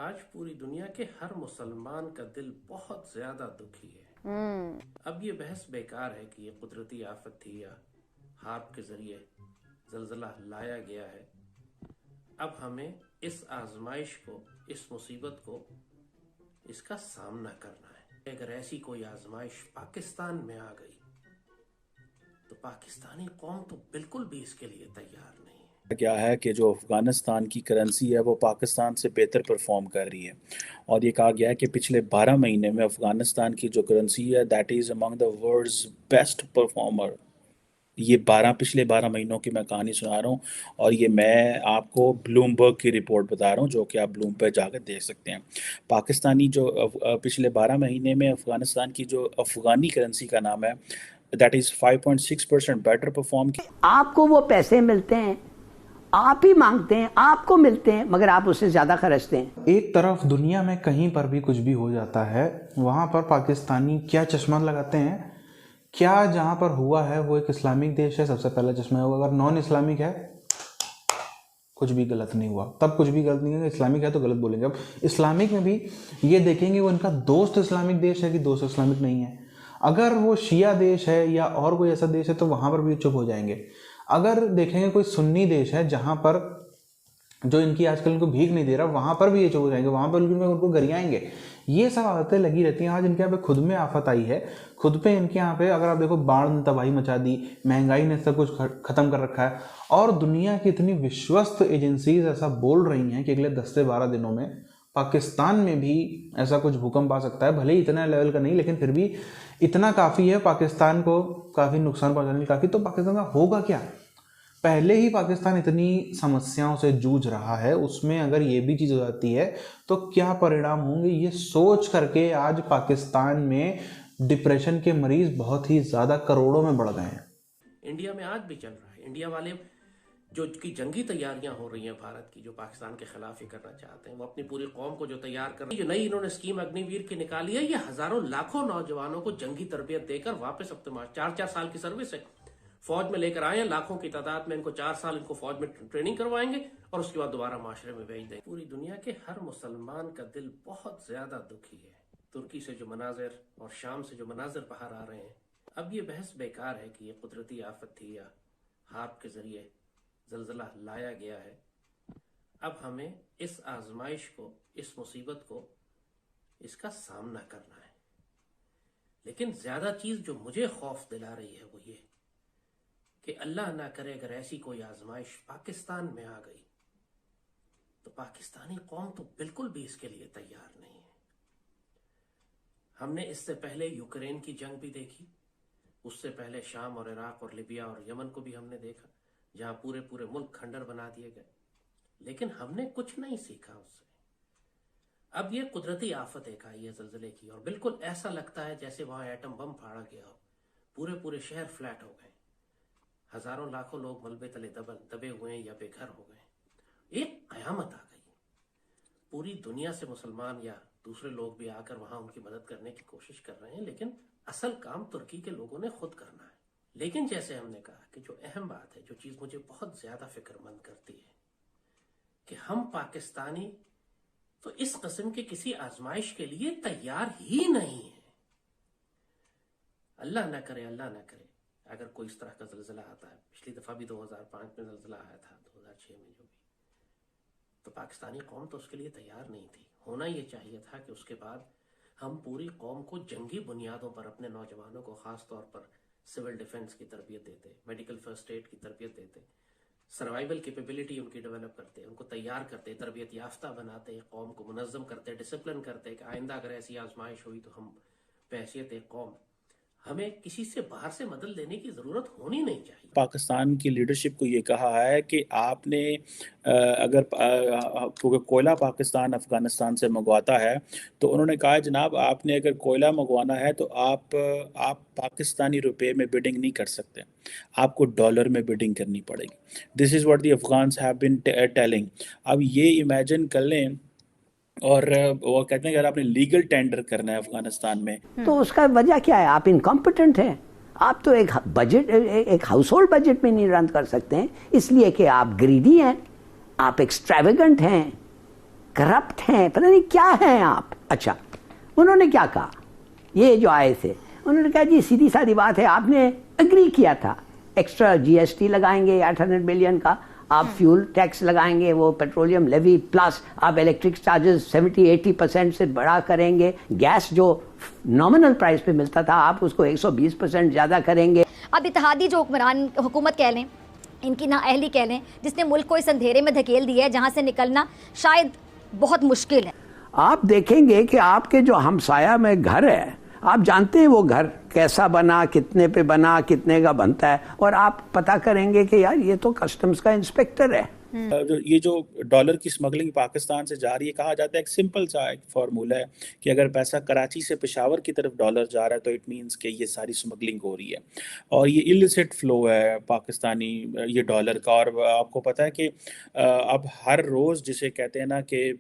आज पूरी दुनिया के हर मुसलमान का दिल बहुत ज्यादा दुखी है। अब ये बहस बेकार है कि ये कुदरती आफत थी या हार्प के जरिए जलजला लाया गया है। अब हमें इस आजमाइश को, इस मुसीबत को, इसका सामना करना है। अगर ऐसी कोई आजमाइश पाकिस्तान में आ गई तो पाकिस्तानी कौम तो बिल्कुल भी इसके लिए तैयार नहीं है। क्या है कि जो अफ़गानिस्तान की करेंसी है वो पाकिस्तान से बेहतर परफॉर्म कर रही है, और ये कहा गया है कि पिछले 12 महीने में अफ़गानिस्तान की जो करेंसी है that is among the world's best performer. ये 12 पिछले 12 महीनों की मैं कहानी सुना रहा हूँ, और ये मैं आपको ब्लूमबर्ग की रिपोर्ट बता रहा हूँ जो कि आप ब्लूम पे जाकर देख सकते हैं। पाकिस्तानी जो पिछले 12 महीने में अफ़गानिस्तान की जो अफ़गानी करेंसी का नाम है दैट इज़ 5.6% बेटर परफॉर्म। आपको वो पैसे मिलते हैं, आप ही मांगते हैं, आपको मिलते हैं, मगर आप उससे ज़्यादा खर्चते हैं। एक तरफ दुनिया में कहीं पर भी कुछ भी हो जाता है, वहाँ पर पाकिस्तानी क्या चश्मा लगाते हैं, क्या जहाँ पर हुआ है वो एक इस्लामिक देश है, सबसे पहला चश्मा होगा। अगर नॉन इस्लामिक है कुछ भी गलत नहीं हुआ, तब कुछ भी गलत नहीं है। इस्लामिक है तो गलत बोलेंगे। अब इस्लामिक में भी ये देखेंगे वो इनका दोस्त इस्लामिक देश है कि दोस्त इस्लामिक नहीं है। अगर वो शिया देश है या और कोई ऐसा देश है तो वहाँ पर भी चुप हो जाएंगे। अगर देखेंगे कोई सुन्नी देश है जहाँ पर जो इनकी आजकल उनको भीख नहीं दे रहा, वहाँ पर भी ये चुप हो जाएंगे, वहाँ पर उनको गरियाएंगे। ये सब आदतें लगी रहती हैं। आज इनके यहाँ पे खुद में आफत आई है, खुद पे इनके यहाँ पे अगर आप देखो बाढ़ ने तबाही मचा दी, महंगाई ने सब कुछ खत्म कर रखा है, और दुनिया की इतनी विश्वस्त एजेंसीज ऐसा बोल रही हैं कि अगले 10 से 12 दिनों में पाकिस्तान में भी ऐसा कुछ भूकंप आ सकता है। भले ही इतना लेवल का नहीं, लेकिन फिर भी इतना काफ़ी है पाकिस्तान को काफ़ी नुकसान पहुंचाने में काफ़ी। तो पाकिस्तान का होगा क्या? पहले ही पाकिस्तान इतनी समस्याओं से जूझ रहा है, उसमें अगर ये भी चीज़ हो जाती है तो क्या परिणाम होंगे, ये सोच करके आज पाकिस्तान में डिप्रेशन के मरीज बहुत ही ज़्यादा करोड़ों में बढ़ गए हैं। इंडिया में आज भी चल रहा है। इंडिया वाले जो की जंगी तैयारियां हो रही हैं भारत की, जो पाकिस्तान के खिलाफ ही करना चाहते हैं, वो अपनी पूरी कौम को जो तैयार कर रही है, जो नई इन्होंने स्कीम अग्निवीर की निकाली है, ये हजारों लाखों नौजवानों को जंगी तरबियत देकर वापस अब तो 4-4 साल की सर्विस है फौज में लेकर आए हैं। लाखों की तादाद में इनको 4 साल इनको फौज में ट्रेनिंग करवाएंगे और उसके बाद दोबारा माशरे में भेज देंगे। पूरी दुनिया के हर मुसलमान का दिल बहुत ज्यादा दुखी है। तुर्की से जो मनाजिर और शाम से जो मनाजिर बाहर आ रहे हैं, अब ये बहस बेकार है कि ये कुदरती आफत थी या हार्प के जरिए जलजला लाया गया है। अब हमें इस आजमाइश को, इस मुसीबत को, इसका सामना करना है। लेकिन ज्यादा चीज जो मुझे खौफ दिला रही है वो ये कि अल्लाह ना करे अगर ऐसी कोई आजमाइश पाकिस्तान में आ गई तो पाकिस्तानी कौम तो बिल्कुल भी इसके लिए तैयार नहीं है। हमने इससे पहले यूक्रेन की जंग भी देखी, उससे पहले शाम और इराक और लिबिया और यमन को भी हमने देखा, जहां पूरे पूरे मुल्क खंडर बना दिए गए, लेकिन हमने कुछ नहीं सीखा उससे। अब ये कुदरती आफत एक आई है जलजले की, और बिल्कुल ऐसा लगता है जैसे वहां एटम बम फाड़ा गया हो। पूरे पूरे शहर फ्लैट हो गए, हजारों लाखों लोग मलबे तले दबे हुए हैं या बेघर हो गए। एक कयामत आ गई। पूरी दुनिया से मुसलमान या दूसरे लोग भी आकर वहां उनकी मदद करने की कोशिश कर रहे हैं, लेकिन असल काम तुर्की के लोगों ने खुद करना है। लेकिन जैसे हमने कहा कि जो अहम बात है, जो चीज मुझे बहुत ज्यादा फिक्रमंद करती है, कि हम पाकिस्तानी तो इस किस्म के किसी आजमाइश के लिए तैयार ही नहीं है। अल्लाह ना करे, अल्लाह ना करे अगर कोई इस तरह का जलजिला आता है। पिछली दफा भी 2005 में जलजिला आया था, 2006 में जो भी, तो पाकिस्तानी कौम तो उसके लिए तैयार नहीं थी। होना ये चाहिए था कि उसके बाद हम पूरी कौम को जंगी बुनियादों पर, अपने नौजवानों को खास तौर पर सिविल डिफेंस की तरबियत देते, मेडिकल फर्स्ट एड की तरबियत देते, सर्वाइवल कैपेबिलिटी उनकी डेवलप करते, उनको तैयार करते, तरबियत याफ्ता बनाते, कौम को मुनज़्ज़म करते, डिसिप्लिन करते कि आइंदा अगर ऐसी आजमाइश हुई तो हम बहैसियत एक कौम, हमें किसी से बाहर से मदद लेने की ज़रूरत होनी नहीं चाहिए। पाकिस्तान की लीडरशिप को ये कहा है कि आपने अगर कोयला पाकिस्तान अफ़गानिस्तान से मंगवाता है तो उन्होंने कहा जनाब आपने अगर कोयला मंगवाना है तो आप पाकिस्तानी रुपए में बिडिंग नहीं कर सकते, आपको डॉलर में बिडिंग करनी पड़ेगी। This is what the Afghans have been telling. अब ये इमेजिन कर लें, और वो कहते हैं कि अगर आपने लीगल टेंडर करना है अफगानिस्तान में तो उसका वजह क्या है? आप इनकॉम्पिटेंट हैं। आप तो एक बजट, एक हाउस होल्ड बजट में नहीं रन कर सकते हैं, इसलिए कि आप ग्रीडी हैं, आप एक्सट्रावेगेंट हैं, करप्ट हैं, पता नहीं क्या हैं आप। अच्छा, उन्होंने क्या कहा, ये जो आए थे उन्होंने कहा जी सीधी सादी बात है, आपने एग्री किया था एक्स्ट्रा जीएसटी लगाएंगे 800 बिलियन का, आप फ्यूल टैक्स लगाएंगे, वो पेट्रोलियम लेवी, प्लस आप इलेक्ट्रिक चार्जेस 70-80% से बढ़ा करेंगे, गैस जो नॉमिनल प्राइस पे मिलता था आप उसको 120% ज़्यादा करेंगे। अब इत्तेहादी जो हुकूमत कह लें, इनकी नाअहली कह लें, जिसने मुल्क को इस अंधेरे में धकेल दिया है जहाँ से निकलना शायद बहुत मुश्किल है। आप देखेंगे कि आपके जो हमसाया में घर है, आप जानते हैं वो घर कैसा बना, कितने पे बना, कितने का बनता है, और आप पता करेंगे कि यार ये तो कस्टम्स का इंस्पेक्टर है। ये जो डॉलर की स्मगलिंग पाकिस्तान से जा रही है, कहा जाता है एक सिंपल सा एक फार्मूला है कि अगर पैसा कराची से पेशावर की तरफ डॉलर जा रहा है तो इट मींस कि ये सारी स्मगलिंग हो रही है, और ये इलिसिट फ्लो है पाकिस्तानी ये डॉलर का। और आपको पता है कि अब हर रोज़ जिसे कहते हैं ना कि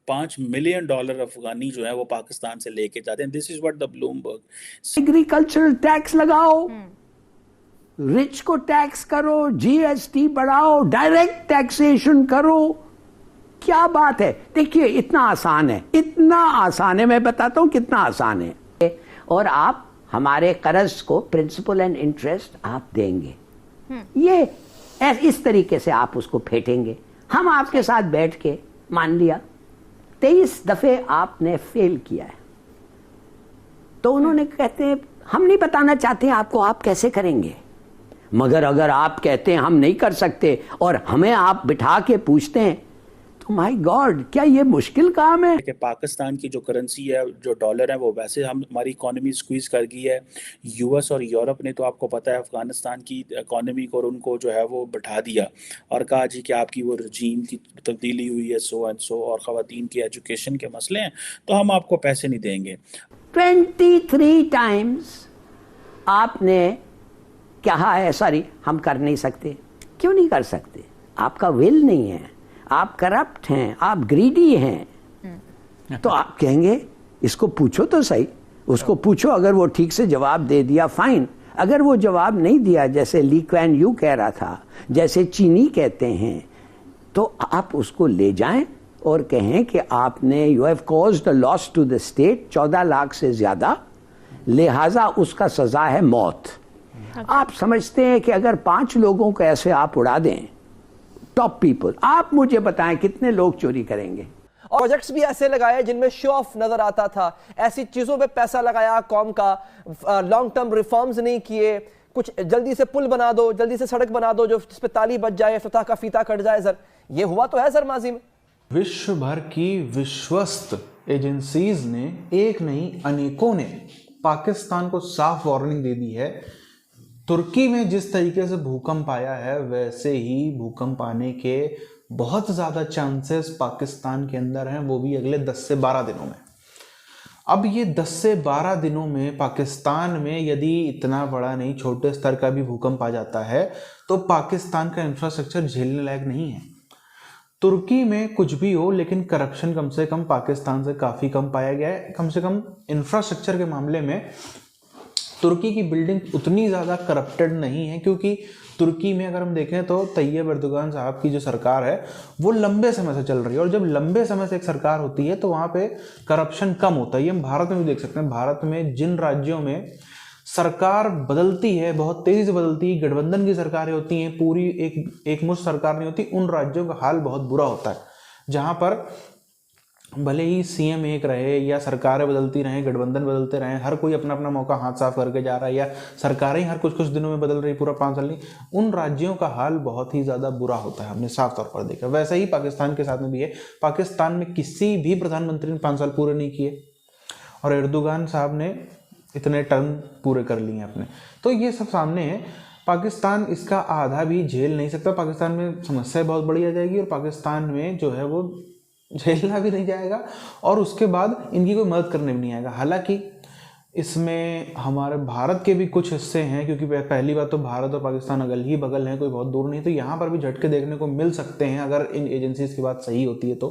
5 मिलियन डॉलर अफगानी जो है वो पाकिस्तान से लेके जाते हैं। This is what the Bloomberg. Agricultural tax लगाओ, रिच को टैक्स करो, जीएसटी बढ़ाओ, डायरेक्ट टैक्सेशन करो, क्या बात है। देखिए इतना आसान है, इतना आसान है, मैं बताता हूं कितना आसान है। और आप हमारे कर्ज को प्रिंसिपल एंड इंटरेस्ट आप देंगे, ये इस तरीके से आप उसको फेंटेंगे। हम आपके साथ बैठ के मान लिया 23 दफे आपने फेल किया है, तो उन्होंने कहते हैं हम नहीं बताना चाहते आपको आप कैसे करेंगे, मगर अगर आप कहते हैं हम नहीं कर सकते और हमें आप बिठा के पूछते हैं तो माय गॉड क्या ये मुश्किल काम है। कि पाकिस्तान की जो करेंसी है, जो डॉलर है, वो वैसे हमारी इकोनॉमी स्क्वीज कर गई है। यूएस और यूरोप ने तो आपको पता है अफगानिस्तान की इकोनॉमी को और उनको जो है वो बैठा दिया और कहा जी कि आपकी वो रजीम की तब्दीली हुई है, सो एंड सो, और ख़वातीन की एजुकेशन के मसले हैं तो हम आपको पैसे नहीं देंगे। 23 टाइम्स आपने कहा है सॉरी हम कर नहीं सकते। क्यों नहीं कर सकते? आपका विल नहीं है, आप करप्ट हैं, आप ग्रीडी हैं। तो आप कहेंगे इसको पूछो तो सही, उसको पूछो, अगर वो ठीक से जवाब दे दिया फाइन, अगर वो जवाब नहीं दिया जैसे ली क्वान यू कह रहा था, जैसे चीनी कहते हैं, तो आप उसको ले जाएं और कहें कि आपने you have caused a loss to the state 14 lakh से ज्यादा, लिहाजा उसका सजा है मौत। आप समझते हैं कि अगर 5 लोगों को ऐसे आप उड़ा दें, टॉप पीपल, आप मुझे बताएं कितने लोग चोरी करेंगे। और प्रोजेक्ट्स भी ऐसे लगाए जिनमें शो ऑफ नजर आता था, ऐसी चीजों पे पैसा लगाया कौम का, लॉन्ग टर्म रिफॉर्म्स नहीं किए, कुछ जल्दी से पुल बना दो, जल्दी से सड़क बना दो जो जिस पे ताली बच जाए, फतह का फीता कट जाए। सर ये हुआ तो है सर माजी में। विश्व भर की विश्वस्त एजेंसीज ने, एक नहीं अनेकों ने, पाकिस्तान को साफ वार्निंग दे दी है। तुर्की में जिस तरीके से भूकंप आया है वैसे ही भूकंप आने के बहुत ज़्यादा चांसेस पाकिस्तान के अंदर हैं, वो भी अगले 10 से 12 दिनों में। अब ये 10 से 12 दिनों में पाकिस्तान में यदि इतना बड़ा नहीं छोटे स्तर का भी भूकंप आ जाता है तो पाकिस्तान का इंफ्रास्ट्रक्चर झेलने लायक नहीं है। तुर्की में कुछ भी हो लेकिन करप्शन कम से कम पाकिस्तान से काफ़ी कम पाया गया है। कम से कम इंफ्रास्ट्रक्चर के मामले में तुर्की की बिल्डिंग उतनी ज़्यादा करप्टेड नहीं है, क्योंकि तुर्की में अगर हम देखें तो तैयब एर्दोगान साहब की जो सरकार है वो लंबे समय से चल रही है, और जब लंबे समय से एक सरकार होती है तो वहाँ पे करप्शन कम होता है। ये हम भारत में भी देख सकते हैं। भारत में जिन राज्यों में सरकार बदलती है, बहुत तेज़ी से बदलती है, गठबंधन की सरकारें होती हैं, पूरी एक मुश्त सरकार नहीं होती, उन राज्यों का हाल बहुत बुरा होता है। जहाँ पर भले ही सीएम एक रहे या सरकारें बदलती रहें, गठबंधन बदलते रहें, हर कोई अपना अपना मौका हाथ साफ करके जा रहा है, या सरकारें हर कुछ दिनों में बदल रही, पूरा 5 साल नहीं, उन राज्यों का हाल बहुत ही ज़्यादा बुरा होता है। हमने साफ तौर पर देखा। वैसे ही पाकिस्तान के साथ में भी है। पाकिस्तान में किसी भी प्रधानमंत्री ने 5 साल पूरे नहीं किए और एर्दोगान साहब ने इतने टर्म पूरे कर लिए अपने। तो ये सब सामने है। पाकिस्तान इसका आधा भी झेल नहीं सकता। पाकिस्तान में समस्या बहुत बड़ी आ जाएगी और पाकिस्तान में जो है वो झेलना भी नहीं जाएगा और उसके बाद इनकी कोई मदद करने भी नहीं आएगा। हालांकि इसमें हमारे भारत के भी कुछ हिस्से हैं, क्योंकि पहली बात तो भारत और पाकिस्तान अगल ही बगल हैं, कोई बहुत दूर नहीं, तो यहाँ पर भी झटके देखने को मिल सकते हैं अगर इन एजेंसीज की बात सही होती है तो।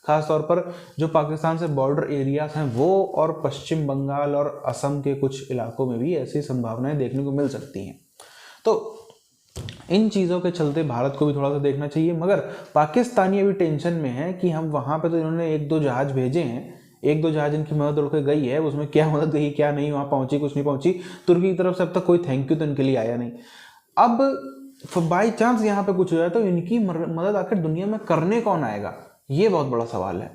खास तौर पर जो पाकिस्तान से बॉर्डर एरियाज हैं वो, और पश्चिम बंगाल और असम के कुछ इलाकों में भी ऐसी संभावनाएं देखने को मिल सकती हैं। तो इन चीज़ों के चलते भारत को भी थोड़ा सा देखना चाहिए। मगर पाकिस्तानी अभी टेंशन में है कि हम वहाँ पे तो इन्होंने 1-2 जहाज भेजे हैं, 1-2 जहाज इनकी मदद उड़ के गई है, उसमें क्या मदद गई क्या नहीं, वहाँ पहुँची कुछ नहीं पहुँची। तुर्की की तरफ से अब तक कोई थैंक यू तो इनके लिए आया नहीं। अब बाई चांस यहाँ पे कुछ हो जाए तो इनकी मदद आखिर दुनिया में करने कौन आएगा, ये बहुत बड़ा सवाल है।